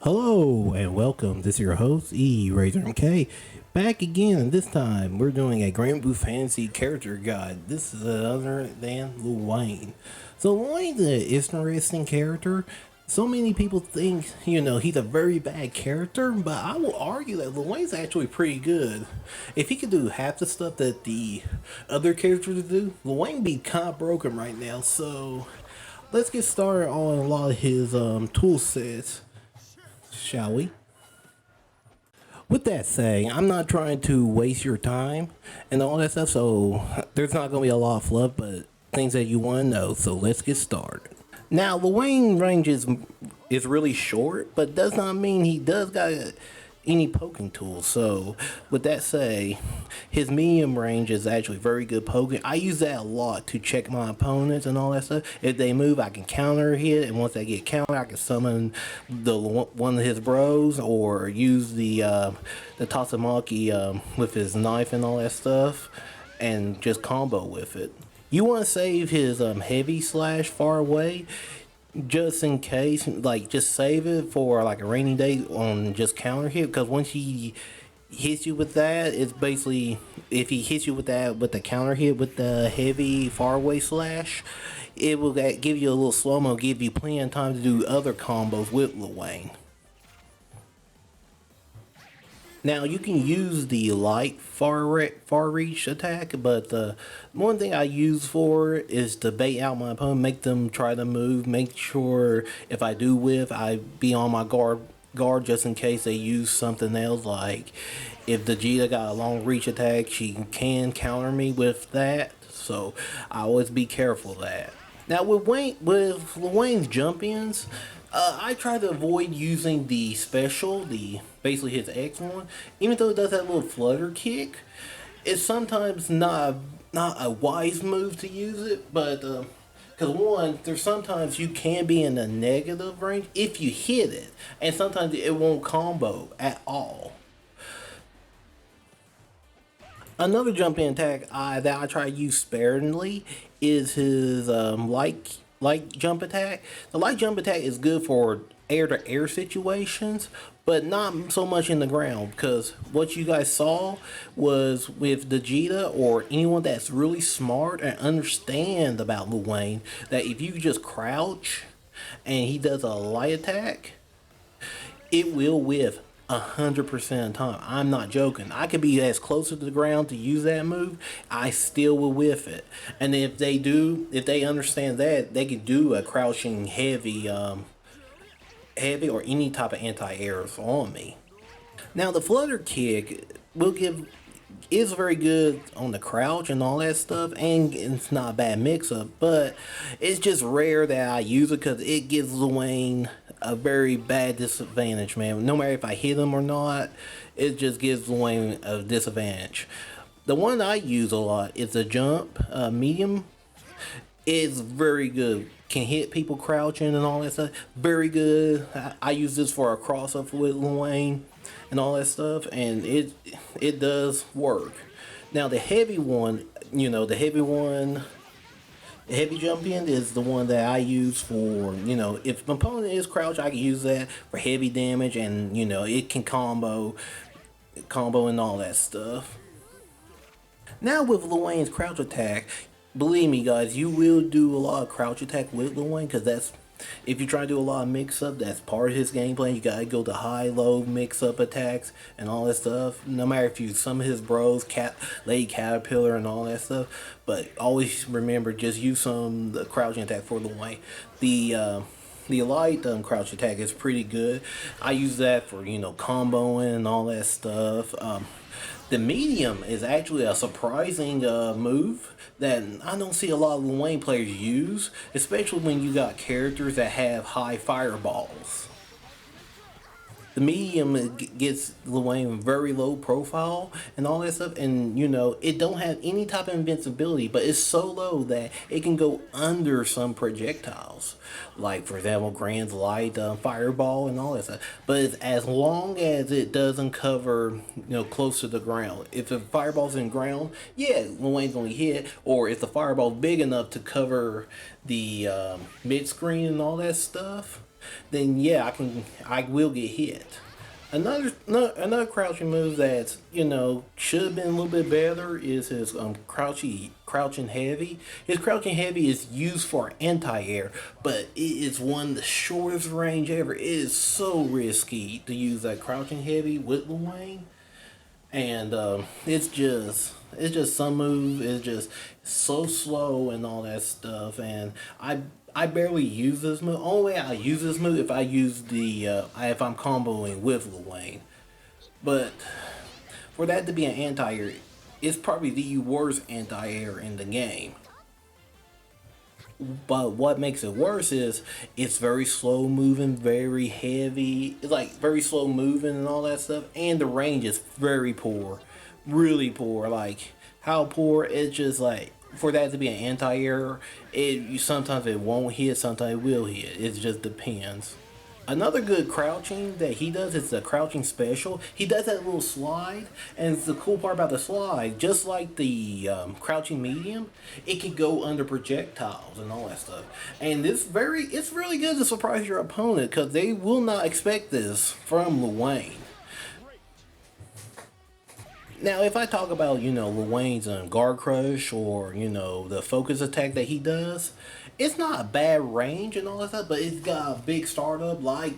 Hello and welcome. This is your host Razor MK, back again. This time we're doing a Grand Blue Fantasy character guide. This is other than Lowain. So Lowain's an interesting character. So many people think he's a very bad character, but I will argue that Lowain's actually pretty good. If he could do half the stuff that the other characters do, Lowain be kind of broken right now. So let's get started on a lot of his tool sets, shall we? With that saying, I'm not trying to waste your time and all that stuff, so there's not going to be a lot of fluff, but things that you want to know. So let's get started. Now, Lowain range is really short, but does not mean he does got any poking tools. So with that say, his medium range is actually very good poking. I use that a lot to check my opponents and all that stuff. If they move, I can counter hit, and once they get counter, I can summon one of his bros or use the Tasamaki with his knife and all that stuff, and just combo with it. You want to save his heavy slash far away just in case, like just save it for like a rainy day on just counter hit, because once he hits you with that, it's basically, if he hits you with that with the counter hit with the heavy far away slash, it will give you a little slow mo, give you plenty of time to do other combos with Lowain. Now you can use the light far reach attack, but the one thing I use for it is to bait out my opponent, make them try to move, make sure if I do whiff, I be on my guard just in case they use something else. Like if the Vegeta got a long reach attack, she can counter me with that. So I always be careful of that. Now with Lowain's jump ins, I try to avoid using the special, the basically his X one, even though it does that little flutter kick. It's sometimes not a wise move to use it, but because one, there's sometimes you can be in a negative range if you hit it, and sometimes it won't combo at all. Another jump in attack that I try to use sparingly is his light jump attack. The light jump attack is good for air to air situations, but not so much in the ground, because what you guys saw was with Vegeta or anyone that's really smart and understand about Lowain, that if you just crouch and he does a light attack, it will whiff 100% of the time. I'm not joking. I could be as close to the ground to use that move, I still will whiff it. And if they understand that, they can do a crouching heavy or any type of anti-airs on me. Now the flutter kick will give is very good on the crouch and all that stuff, and it's not a bad mix-up, but it's just rare that I use it because it gives Lowain a very bad disadvantage, man. No matter if I hit him or not, it just gives Lowain a disadvantage. The one I use a lot is the jump medium. It's very good. Can hit people crouching and all that stuff. Very good. I use this for a cross up with Lowain and all that stuff, and it does work. Now the heavy one, the heavy jump in is the one that I use for, if my opponent is crouched, I can use that for heavy damage, and it can combo and all that stuff. Now with Lowain's crouch attack, believe me guys, you will do a lot of crouch attack with Lowain, because that's, if you try to do a lot of mix up, that's part of his gameplay. You gotta go to high, low mix up attacks and all that stuff. No matter if you some of his bros, Lady Caterpillar and all that stuff, but always remember, just use some the crouching attack for Lowain. The light crouch attack is pretty good. I use that for comboing and all that stuff. The medium is actually a surprising move that I don't see a lot of Lowain players use, especially when you got characters that have high fireballs. The medium gets Lowain very low profile and all that stuff, and it don't have any type of invincibility, but it's so low that it can go under some projectiles, like for example Grand's light fireball and all that stuff. But it's as long as it doesn't cover close to the ground. If the fireball's in ground, yeah, Lowain's gonna hit, or if the fireball's big enough to cover the mid screen and all that stuff, then yeah, I will get hit. Another crouching move that should have been a little bit better is his crouching heavy. His crouching heavy is used for anti-air, but it is one of the shortest range ever. It is so risky to use that crouching heavy with Lowain, and it's just some move. It's just so slow and all that stuff. And I barely use this move. Only way I use this move if I use if I'm comboing with Lowain. But for that to be an anti-air, it's probably the worst anti-air in the game. But what makes it worse is it's very slow moving, very heavy. It's like very slow moving and all that stuff. And the range is very poor, really poor. Like how poor? It's just like for that to be an anti-air, sometimes it won't hit, sometimes it will hit. It just depends. Another good crouching that he does is the crouching special. He does that little slide, and it's the cool part about the slide, just like the crouching medium, it can go under projectiles and all that stuff. And it's really good to surprise your opponent because they will not expect this from Lowain. Now, if I talk about, Lowain's guard crush or, the focus attack that he does, it's not a bad range and all that stuff, but it's got a big startup like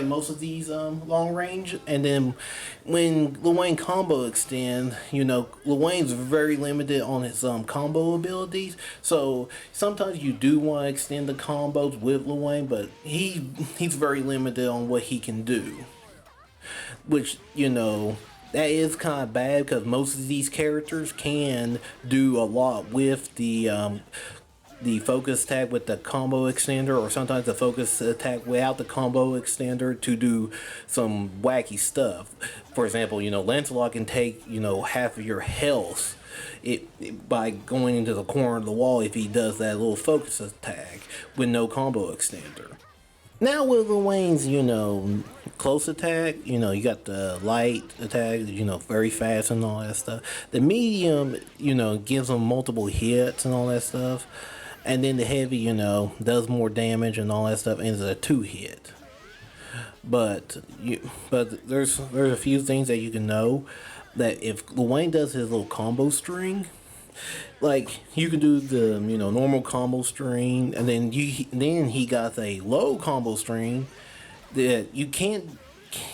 most of these long range. And then when Lowain combo extend, Lowain's very limited on his combo abilities. So sometimes you do want to extend the combos with Lowain, but he's very limited on what he can do, which that is kind of bad because most of these characters can do a lot with the focus attack with the combo extender, or sometimes the focus attack without the combo extender to do some wacky stuff. For example, Lancelot can take half of your health by going into the corner of the wall if he does that little focus attack with no combo extender. Now with Lowain's, close attack, you got the light attack, very fast and all that stuff. The medium, gives them multiple hits and all that stuff. And then the heavy, does more damage and all that stuff, and it's a two hit. But there's a few things that you can know that if Lowain does his little combo string, like you can do the normal combo string, and then he got a low combo string that you can't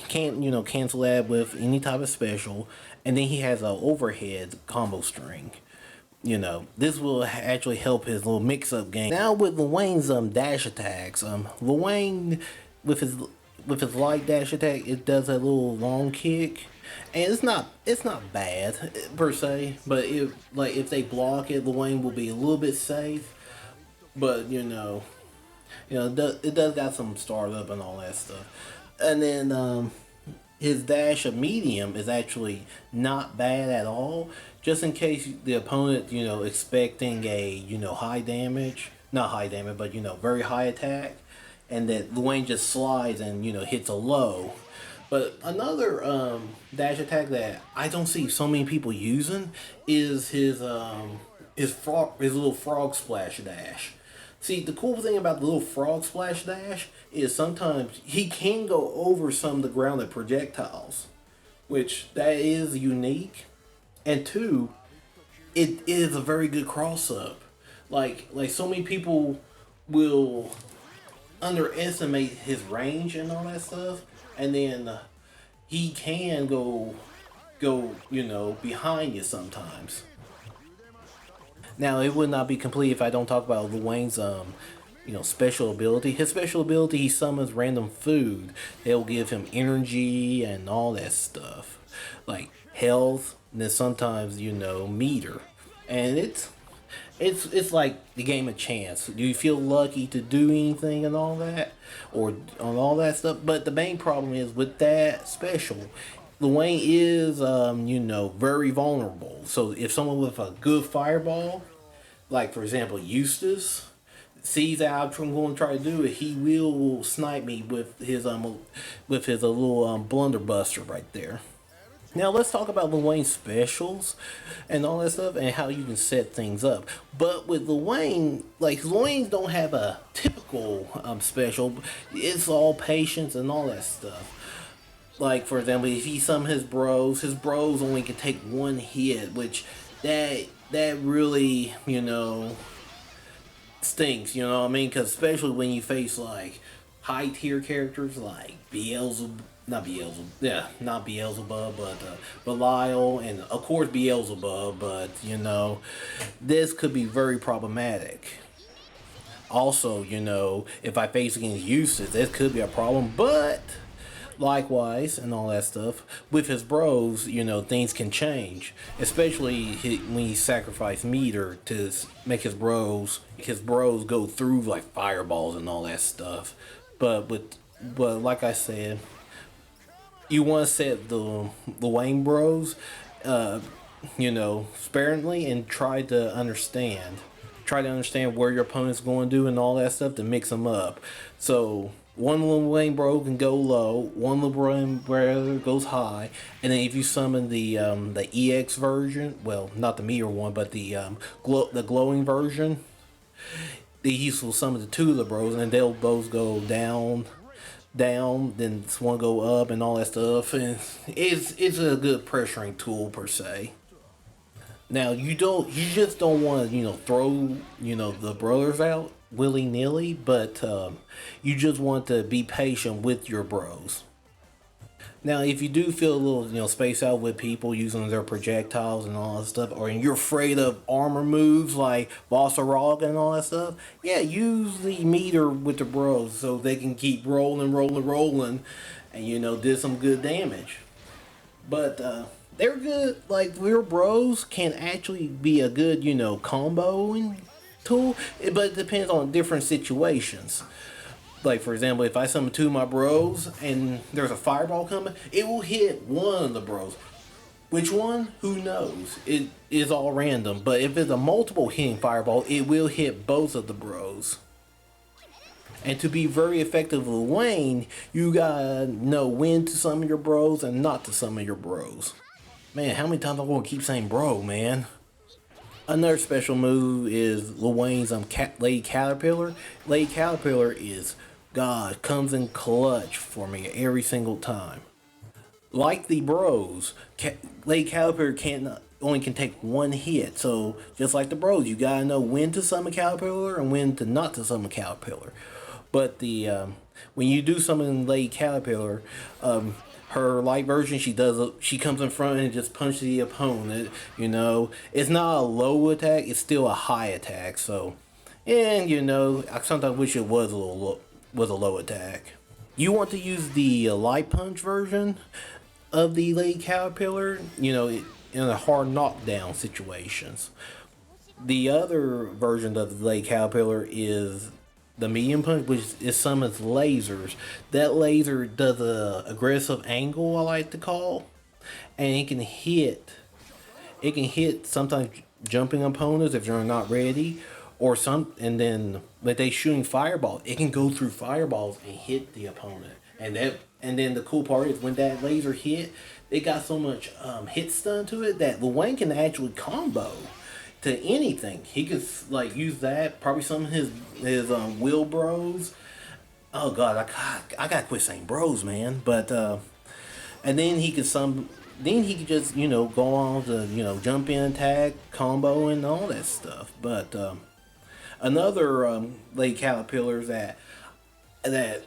cancel that with any type of special, and then he has a overhead combo string. This will actually help his little mix-up game. Now with Lowain's dash attacks, Lowain with his light dash attack, it does a little long kick, and it's not bad per se. But if they block it, Lowain will be a little bit safe. But it does got some startup and all that stuff. And then his dash of medium is actually not bad at all. Just in case the opponent, expecting a high damage, not high damage, but very high attack, and that Lowain just slides and hits a low. But another dash attack that I don't see so many people using is his little frog splash dash. See, the cool thing about the little frog splash dash is sometimes he can go over some of the grounded projectiles, which that is unique. And two, it is a very good cross up. Like so many people will underestimate his range and all that stuff, and then he can go behind you sometimes. Now it would not be complete if I don't talk about Luwain's special ability. His special ability, he summons random food. They'll give him energy and all that stuff, like health, and then sometimes meter, and it's like the game of chance. Do you feel lucky to do anything and all that, or on all that stuff? But the main problem is with that special, Lowain is very vulnerable. So if someone with a good fireball, like for example Eustace, sees that I'm going to try to do it, he will snipe me with his little blunderbuster right there. Now let's talk about Lowain specials and all that stuff and how you can set things up. But with Lowain, like Lowain don't have a typical special. It's all patience and all that stuff. Like for example, if he summon his bros only can take one hit, which that really stinks. You know what I mean? Because especially when you face like high tier characters like not Beelzebub, but Belial, and of course Beelzebub. But this could be very problematic. Also, if I face against Eustace, this could be a problem. But likewise, and all that stuff with his bros, things can change. Especially when he sacrificed meter to make his bros go through like fireballs and all that stuff. But like I said, you want to set the Wayne Bros, sparingly, and try to understand where your opponent's going to do and all that stuff to mix them up. So one little Wayne Bro can go low, one little Wayne Bro goes high, and then if you summon the EX version, well, not the meter one, but the glowing version, he will summon the two of the bros, and they'll both go down, then one go up and all that stuff, and it's a good pressuring tool per se. Now you just don't want to throw the brothers out willy nilly, but you just want to be patient with your bros. Now, if you do feel a little, space out with people using their projectiles and all that stuff, or you're afraid of armor moves like Bossarog and all that stuff, yeah, use the meter with the bros so they can keep rolling, and did some good damage. But they're good. Like real bros can actually be a good, comboing tool, but it depends on different situations. Like for example, if I summon two of my bros and there's a fireball coming, it will hit one of the bros. Which one? Who knows? It is all random. But if it's a multiple hitting fireball, it will hit both of the bros. And to be very effective with Wayne, you gotta know when to summon your bros and not to summon your bros. Man, how many times am I gonna keep saying bro, man? Another special move is Lowain's Lady Caterpillar. Lady Caterpillar is God, comes in clutch for me every single time. Like the bros, Lady Caterpillar can't only can take one hit. So just like the bros, you gotta know when to summon Caterpillar and when to not to summon Caterpillar. But the when you do summon Lady Caterpillar, her light version, she comes in front and just punches the opponent. It's not a low attack; it's still a high attack. So, and I sometimes wish it was a low attack. You want to use the light punch version of the Lady Caterpillar. In a hard knockdown situations. The other version of the Lady Caterpillar is the medium punch, which is summons lasers. That laser does a aggressive angle, I like to call, and it can hit sometimes jumping opponents if you're not ready, and then but they shooting fireball, it can go through fireballs and hit the opponent. And then the cool part is when that laser hit, it got so much hit stun to it that Lowain can actually combo to anything. He could like use that. Probably some of his will bros. Oh god, I gotta quit saying bros, man. But and then he could some. Then he could just go on to jump in attack combo and all that stuff. But another Lady Caterpillars that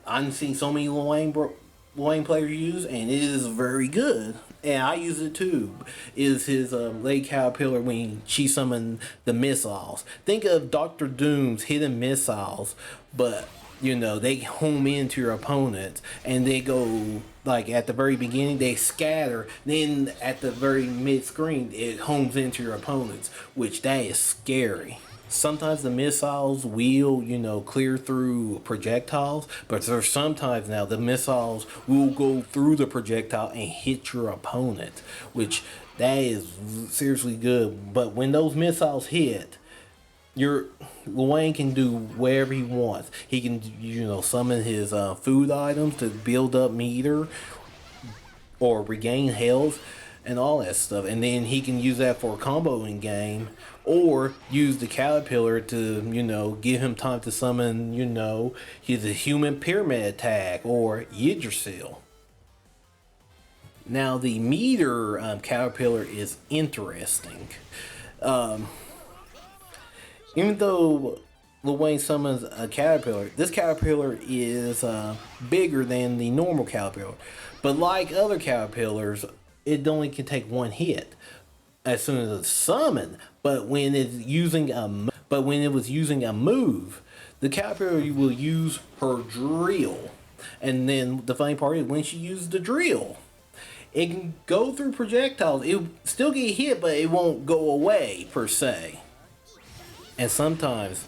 I've seen so many Lowain players use, and it is very good. And I use it too. Is his Lady Caterpillar when she summoned the missiles. Think of Doctor Doom's hidden missiles, but they home into your opponents and they go like at the very beginning they scatter. Then at the very mid screen it homes into your opponents, which that is scary. Sometimes the missiles will, clear through projectiles, but there's sometimes now the missiles will go through the projectile and hit your opponent, which that is seriously good. But when those missiles hit, your Lowain can do whatever he wants. He can, summon his food items to build up meter or regain health. and all that stuff. And then he can use that for a comboing game, or use the caterpillar to, give him time to summon, his human pyramid attack or Yggdrasil. Now the meter caterpillar is interesting. Um, Even though Lowain summons a caterpillar, this caterpillar is bigger than the normal caterpillar. But like other caterpillars, it only can take one hit as soon as it's summoned. But when it was using a move, the caterpillar will use her drill. And then the funny part is when she uses the drill, it can go through projectiles. It still get hit, but it won't go away per se. And sometimes,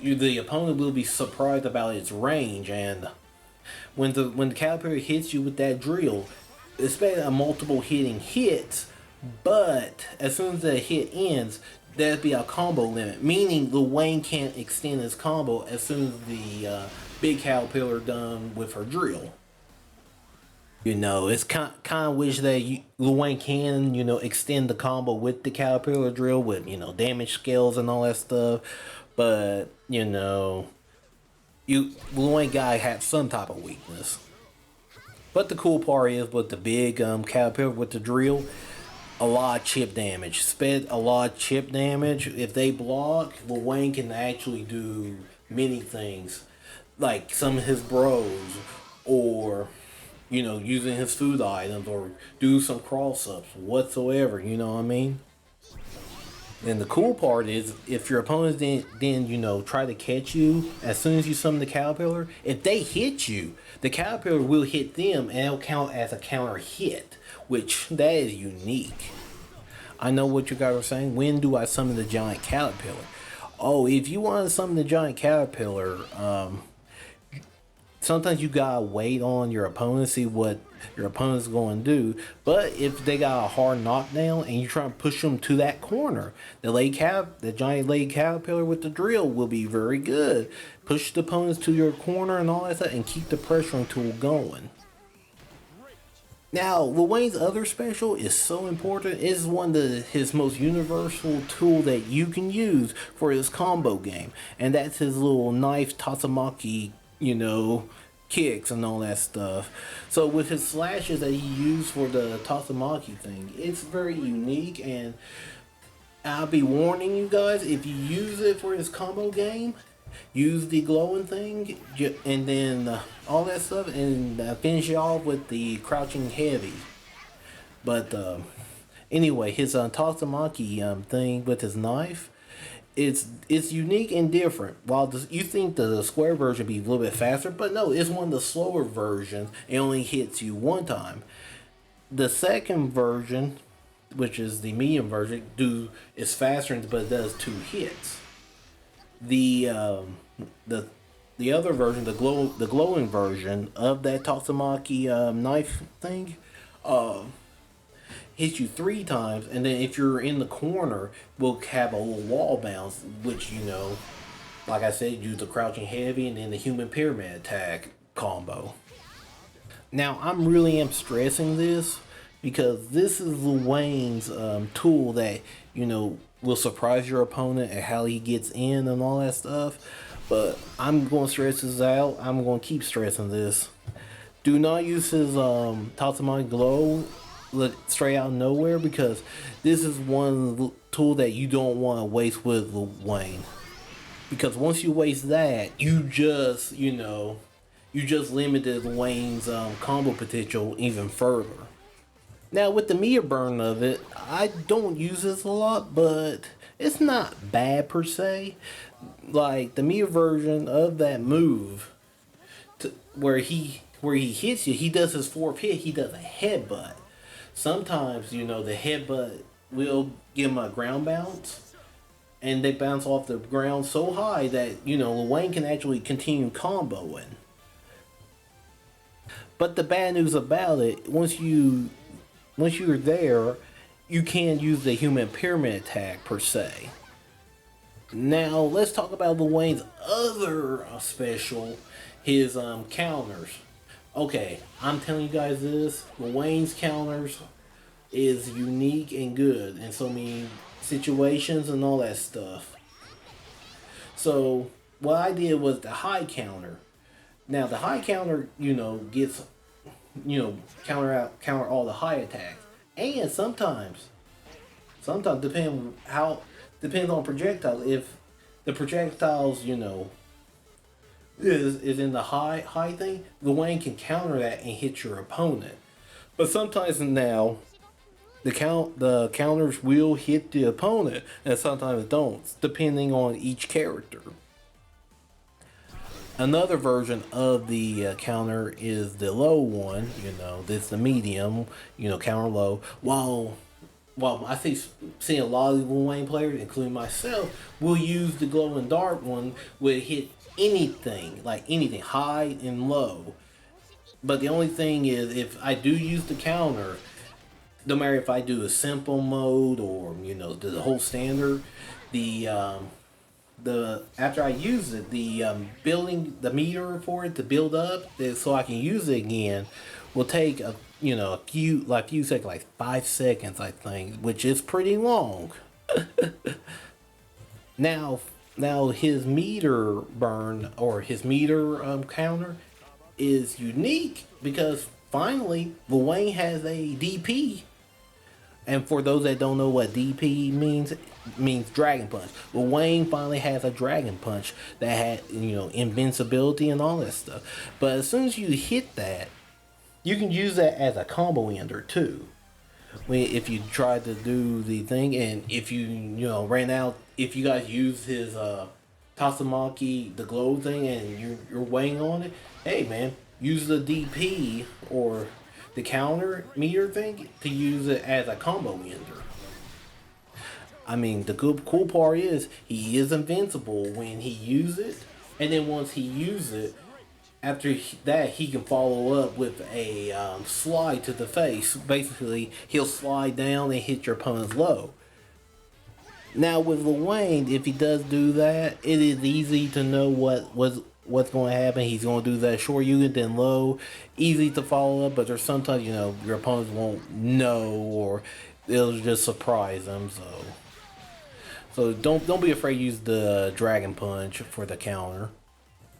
the opponent will be surprised about its range. And when the caterpillar hits you with that drill, especially a multiple hitting hits, but as soon as the hit ends, there'd be a combo limit, meaning Lowain can't extend his combo as soon as the big caterpillar done with her drill. It's kind of wish that Lowain can, extend the combo with the caterpillar drill with, damage scales and all that stuff. But, Lowain gotta have some type of weakness. But the cool part is with the big caterpillar with the drill, a lot of chip damage. Sped a lot of chip damage. If they block, Lowain can actually do many things. Like some of his bros, or using his food items, or do some cross ups whatsoever, you know what I mean? And the cool part is, if your opponents then try to catch you as soon as you summon the caterpillar, if they hit you, the caterpillar will hit them and it'll count as a counter hit, which that is unique. I know what you guys are saying. When do I summon the giant caterpillar? Oh, if you want to summon the giant caterpillar, sometimes you gotta wait on your opponent, see what your opponent's going to do. But if they got a hard knockdown and you try to push them to that corner, the giant leg caterpillar with the drill will be very good. Push the opponents to your corner and all that stuff, and keep the pressuring tool going. Now, Lowain's other special is so important. It's one of his most universal tool that you can use for his combo game, and that's his little knife Tatsumaki, kicks and all that stuff. So with his slashes that he used for the Tatsumaki thing, it's very unique. And I'll be warning you guys, if you use it for his combo game, use the glowing thing, and then all that stuff, and finish it off with the crouching heavy. But anyway, his Tatsumaki thing with his knife, it's unique and different. While you think the square version would be a little bit faster, but no, it's one of the slower versions. It only hits you one time. The second version, which is the medium version, is faster, but it does 2 hits. The other version, the glowing version of that Tatsumaki knife thing, hits you 3 times, and then if you're in the corner, will have a little wall bounce, which like I said, use the crouching heavy and then the human pyramid attack combo. Now I'm really stressing this because this is Lowain's tool that will surprise your opponent and how he gets in and all that stuff. But I'm going to stress this out. I'm going to keep stressing this. Do not use his Tatsumaki glow straight out of nowhere, because this is one tool that you don't want to waste with Lowain. Because once you waste that, you just limited Lowain's combo potential even further. Now with the meter burn of it, I don't use this a lot, but it's not bad per se. Like the meter version of that move, where he hits you, he does his 4th hit, he does a headbutt. Sometimes, the headbutt will give him a ground bounce, and they bounce off the ground so high that, Lowain can actually continue comboing. But the bad news about it, once you're there, you can't use the human pyramid attack per se. Now, let's talk about Lowain's other special, his counters. Okay, I'm telling you guys this. Lowain's counters is unique and good in so many situations and all that stuff. So what I did was the high counter. Now the high counter, gets counter all the high attacks, and sometimes depends on projectiles. If the projectiles, is in the high thing, the Wayne can counter that and hit your opponent. But sometimes now the counters will hit the opponent, and sometimes it don't, depending on each character. Another version of the counter is the low one. This the medium. Counter low. While I see a lot of Lil Wayne players, including myself, will use the glow and dart one, will hit anything, like anything, high and low. But the only thing is, if I do use the counter, no matter if I do a simple mode or the whole standard, the after I use it, the building the meter for it to build up, so I can use it again, will take a few seconds, like 5 seconds, I think, which is pretty long. Now, his meter burn or his meter counter is unique because finally Lowain has a DP. And for those that don't know what DP means, it means Dragon Punch. Lowain finally has a Dragon Punch that had invincibility and all that stuff. But as soon as you hit that, you can use that as a combo ender too. If you try to do the thing, and if ran out, if you guys use his Tatsumaki, the glow thing, and you're weighing on it, hey man, use the DP or the counter meter thing to use it as a combo ender. I mean, the cool part is he is invincible when he uses it, and then once he uses it, after that, he can follow up with a slide to the face. Basically, he'll slide down and hit your opponent's low. Now, with Lowain, if he does do that, it is easy to know what's going to happen. He's going to do that short unit, then low. Easy to follow up, but there's sometimes, your opponents won't know, or it'll just surprise them. So don't be afraid to use the Dragon Punch for the counter.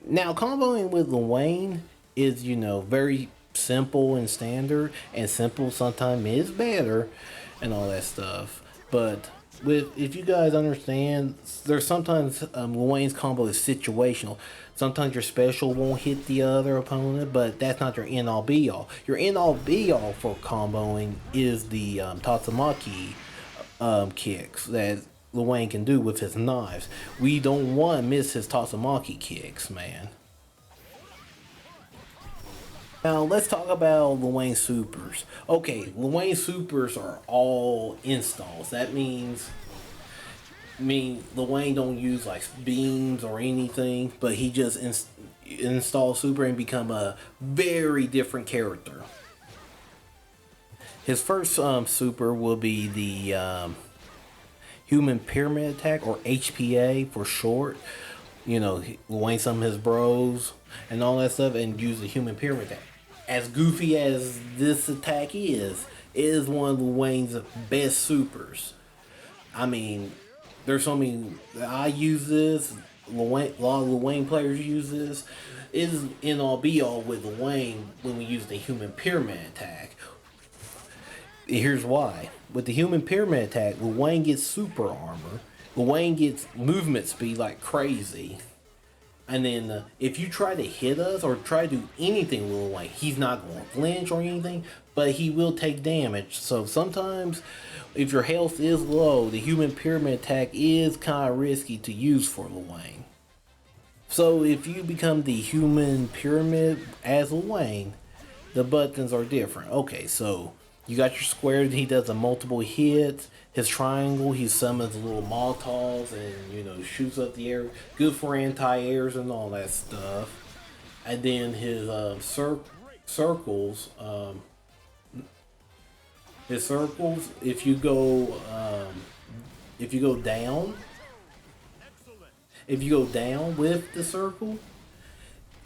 Now, comboing with Lowain is, very simple and standard, and simple sometimes is better, and all that stuff. But if you guys understand, there's sometimes Lowain's combo is situational. Sometimes your special won't hit the other opponent, but that's not your end all be all. Your end all be all for comboing is the Tatsumaki kicks that Lowain can do with his knives. We don't want to miss his Tatsumaki kicks, man. Now let's talk about Lowain supers. Okay, Lowain supers are all installs. That mean Lowain don't use like beams or anything, but he just install super and become a very different character. His first super will be the Human Pyramid Attack, or HPA for short. Lowain some of his bros and all that stuff, and use the Human Pyramid Attack. As goofy as this attack is, it is one of Lowain's best supers. I mean, there's so many. I use this. A lot of Lowain players use this. It is in all be all with Lowain when we use the Human Pyramid Attack. Here's why. With the Human Pyramid Attack, Lowain gets super armor. Lowain gets movement speed like crazy. And then if you try to hit us or try to do anything with Lowain, he's not going to flinch or anything, but he will take damage. So sometimes, if your health is low, the Human Pyramid Attack is kind of risky to use for Lowain. So if you become the Human Pyramid as Lowain, the buttons are different. Okay, so you got your square, he does a multiple hits. His triangle, he summons little Molotovs and, shoots up the air. Good for anti-airs and all that stuff. And then his circles, if you go down with the circle,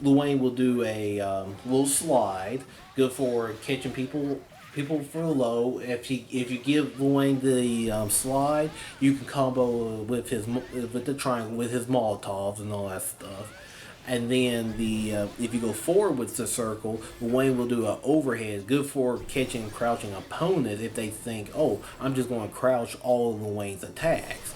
Lowain will do a little slide, good for catching people for low. If you give Lowain the slide, you can combo with the triangle with his Molotovs and all that stuff. And then the if you go forward with the circle, Lowain will do an overhead, good for catching and crouching opponents if they think, oh, I'm just going to crouch all of Lowain's attacks.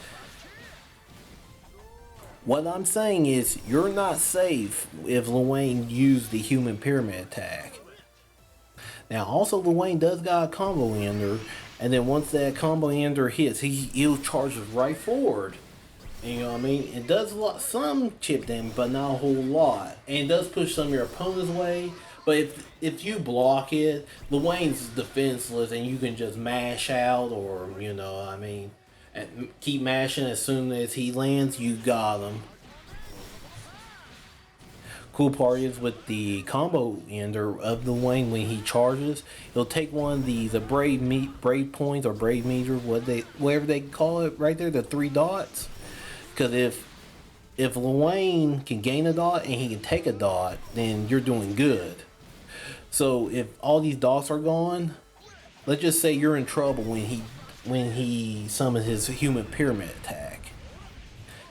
What I'm saying is, you're not safe if Lowain used the human pyramid attack. Now, also, Lowain does got a combo ender, and then once that combo ender hits, he'll charge right forward. And you know what I mean? It does some chip damage, but not a whole lot. And it does push some of your opponent's way. But if you block it, Lowain's defenseless, and you can just mash out, or you know what I mean, and keep mashing. As soon as he lands, you got him. Cool part is with the combo ender of the Lowain when he charges, he'll take one of these brave points or brave meter, whatever they call it right there, the three dots. Because if Lowain can gain a dot and he can take a dot, then you're doing good. So if all these dots are gone, let's just say you're in trouble when he summons his human pyramid attack.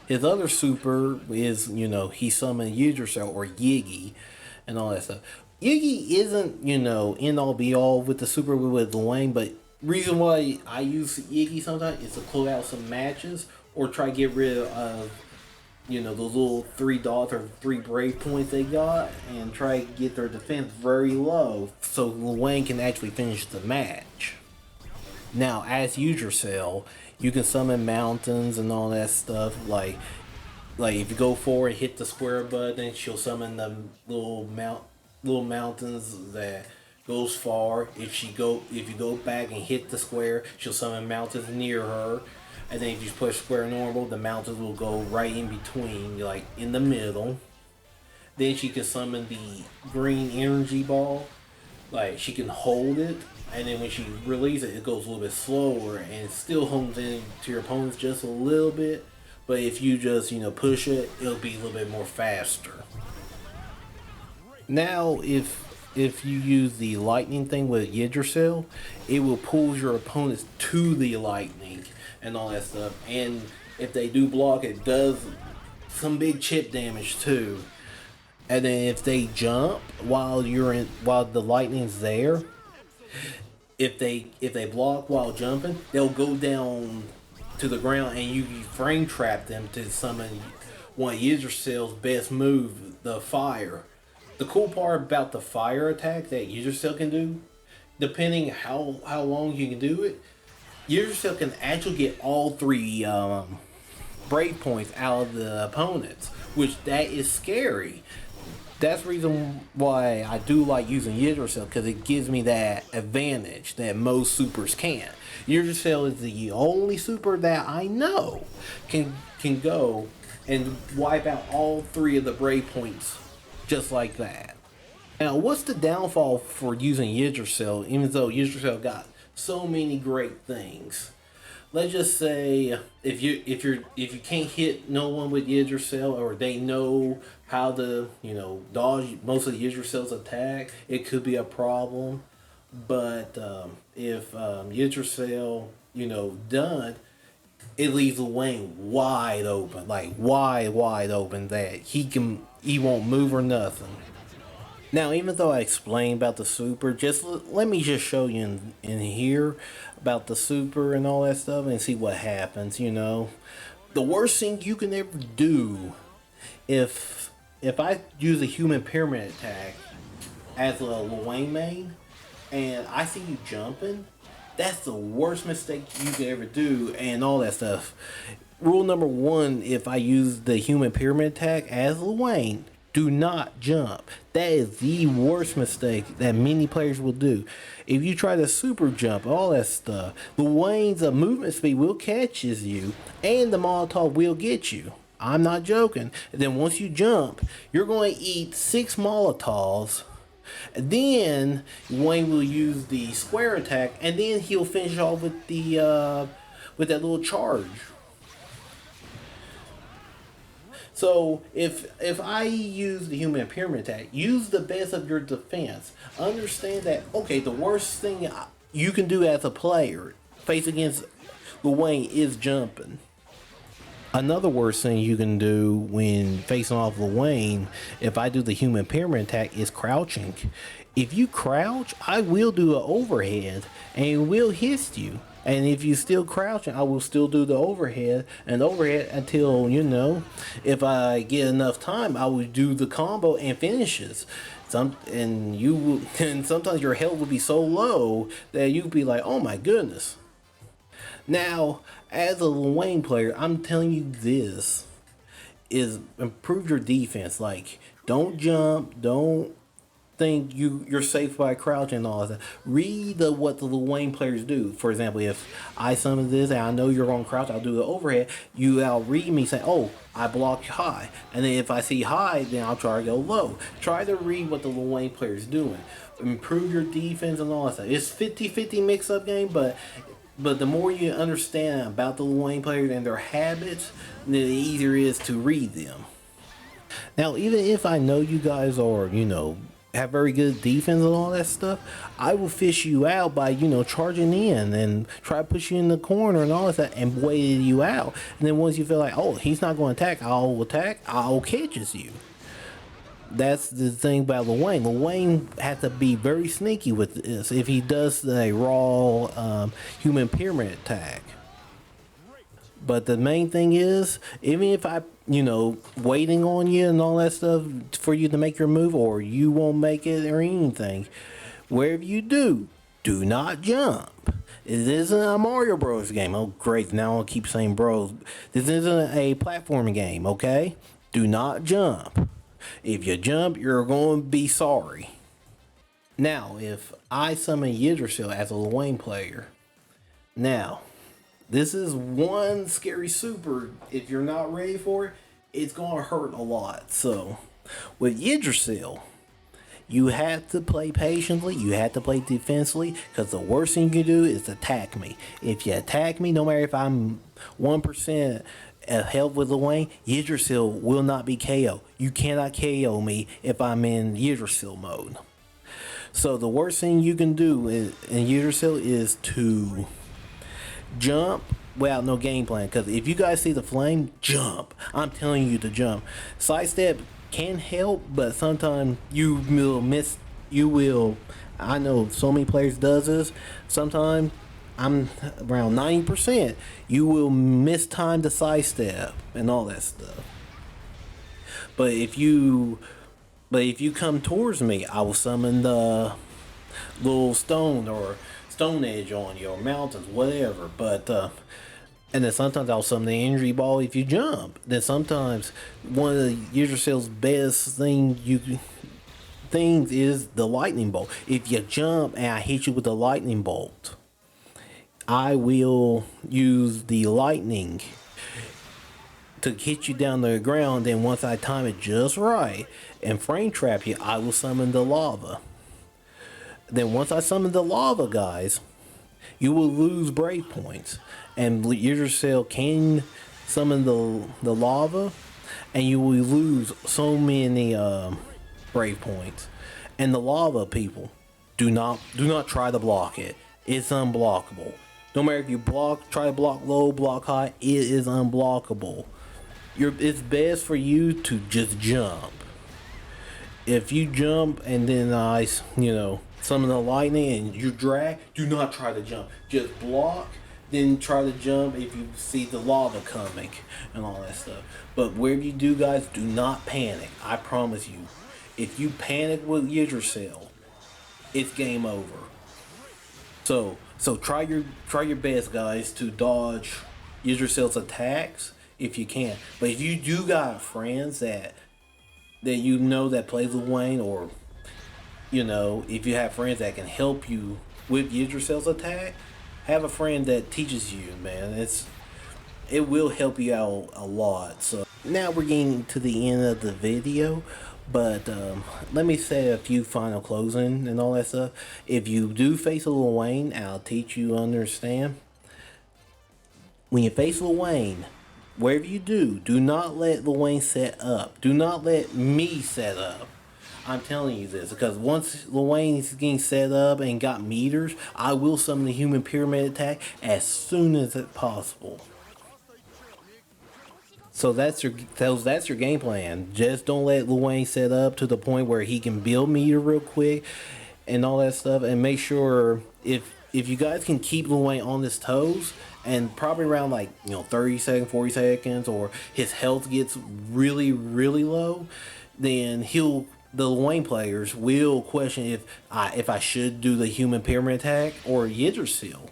His other super is, he summoned Yggdrasil or Yiggy and all that stuff. Yiggy isn't, end all be all with the super with Lowain, but reason why I use Yiggy sometimes is to close out some matches or try to get rid of, those little three dots or three brave points they got and try to get their defense very low so Lowain can actually finish the match. Now, as Yggdrasil, you can summon mountains and all that stuff. Like if you go forward, hit the square button, she'll summon the little mountains that goes far. If you go back and hit the square, she'll summon mountains near her. And then if you push square normal, the mountains will go right in between, like in the middle. Then she can summon the green energy ball. Like she can hold it, and then when she releases it, it goes a little bit slower and it still hones in to your opponents just a little bit. But if you just, push it, it'll be a little bit more faster. Now, if you use the lightning thing with Yggdrasil, it will pull your opponents to the lightning and all that stuff. And if they do block, it does some big chip damage too. And then if they jump while the lightning's there, if they block while jumping, they'll go down to the ground and you frame trap them to summon one of Yggdrasil's best move, the fire. The cool part about the fire attack that Yggdrasil can do, depending how long you can do it, Yggdrasil can actually get all three break points out of the opponents, which that is scary. That's the reason why I do like using Yggdrasil, because it gives me that advantage that most supers can't. Yggdrasil is the only super that I know can go and wipe out all three of the break points just like that. Now, what's the downfall for using Yggdrasil, even though Yggdrasil got so many great things? Let's just say if you can't hit no one with Yggdrasil, or they know how to dodge most of Yggdrasil's attack, it could be a problem. But if Yggdrasil done, it leaves Lowain wide open, like wide open, that he won't move or nothing. Now, even though I explained about the super, just let me just show you in here about the super and all that stuff and see what happens, The worst thing you can ever do, if I use a human pyramid attack as a Lowain main, and I see you jumping, that's the worst mistake you can ever do and all that stuff. Rule number one, if I use the human pyramid attack as Lowain, do not jump. That is the worst mistake that many players will do. If you try to super jump, all that stuff, Lowain's movement speed will catches you, and the Molotov will get you. I'm not joking. And then once you jump, you're going to eat 6 Molotovs. Then Lowain will use the square attack, and then he'll finish off with with that little charge. So if I use the human pyramid attack, use the best of your defense. Understand that okay, the worst thing you can do as a player face against Lowain is jumping. Another worst thing you can do when facing off Lowain, if I do the human pyramid attack, is crouching. If you crouch, I will do an overhead and it will hit you. And if you still crouching, I will still do the overhead and overhead until, if I get enough time, I will do the combo and finishes. And sometimes your health will be so low that you'll be like, oh my goodness. Now, as a Lowain player, I'm telling you this is improve your defense. Like, don't jump, don't think you're safe by crouching and all that. Read what the Lowain players do. For example, if I summon this and I know you're on crouch, I'll do the overhead. I'll read me say, oh, I blocked high. And then if I see high, then I'll try to go low. Try to read what the Lowain players doing. Improve your defense and all that stuff. It's 50-50 mix-up game, but the more you understand about the Lowain players and their habits, the easier it is to read them. Now, even if I know you guys are, have very good defense and all that stuff, I will fish you out by, charging in and try to push you in the corner and all that stuff and wait you out. And then once you feel like, oh, he's not going to attack, I'll catches you. That's the thing about Lowain. Lowain has to be very sneaky with this if he does the raw human pyramid attack. But the main thing is, even if I, waiting on you and all that stuff for you to make your move, or you won't make it or anything, wherever you do not jump. It isn't a Mario Bros. Game. Oh, great. Now I'll keep saying bros. This isn't a platforming game, okay? Do not jump. If you jump, you're going to be sorry. Now, if I summon Yggdrasil as a Lowain player, now, this is one scary super. If you're not ready for it, it's going to hurt a lot. So, with Yggdrasil, you have to play patiently. You have to play defensively, because the worst thing you can do is attack me. If you attack me, no matter if I'm 1% health with Lowain, Yggdrasil will not be KO. You cannot KO me if I'm in Yggdrasil mode. So the worst thing you can do in Yggdrasil is to jump without no game plan. Because if you guys see the flame, jump. I'm telling you to jump. Sidestep can help, but sometimes you will miss. I know so many players does this. Sometimes I'm around 90%. You will miss time to sidestep and all that stuff. But if you come towards me, I will summon the little stone or stone edge on you, or mountains, whatever. But and then sometimes I'll summon the injury ball if you jump. Then sometimes one of the Yggdrasil's best things is the lightning bolt. If you jump and I hit you with the lightning bolt, I will use the lightning to hit you down to the ground. Then once I time it just right and frame trap you, I will summon the lava. Then once I summon the lava, guys, you will lose brave points. And Yggdrasil can summon the lava, and you will lose so many brave points. And the lava, people, do not try to block it. It's unblockable. No matter if you try to block low, block high, it is unblockable. It's best for you to just jump. If you jump and then summon the lightning and you drag, do not try to jump. Just block, then try to jump if you see the lava coming and all that stuff. But wherever you do, guys, do not panic. I promise you. If you panic with Yggdrasil, it's game over. So try your best, guys, to dodge Yggdrasil's attacks if you can. But if you do got friends that that plays Lowain, or if you have friends that can help you with Yggdrasil's attack, have a friend that teaches you, man. It will help you out a lot. So now we're getting to the end of the video. But let me say a few final closing and all that stuff. If you do face a Lowain, I'll teach you to understand. When you face Lowain, whatever you do, do not let Lowain set up. Do not let me set up. I'm telling you this because once Lowain's getting set up and got meters, I will summon the human pyramid attack as soon as it's possible. So that's your game plan. Just don't let Lowain set up to the point where he can build meter real quick and all that stuff, and make sure if you guys can keep Lowain on his toes and probably around like 30 seconds, 40 seconds, or his health gets really really low, then the Lowain players will question if I should do the human pyramid attack or Yggdrasil,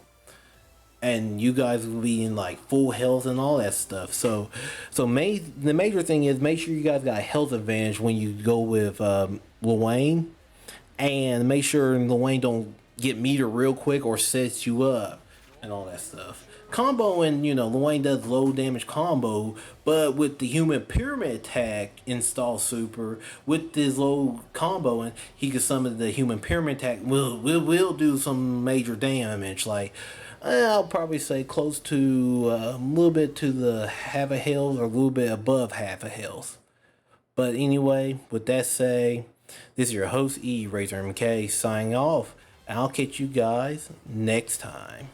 and you guys will be in like full health and all that stuff. The major thing is make sure you guys got a health advantage when you go with Lowain, and make sure Lowain don't get meter real quick or sets you up and all that stuff. Combo and Lowain does low damage combo, but with the human pyramid attack install super with this low combo, and he can summon the human pyramid attack will do some major damage. Like I'll probably say close to a little bit to the half a health or a little bit above half a health. But anyway, with that say, this is your host E Razor MK signing off. I'll catch you guys next time.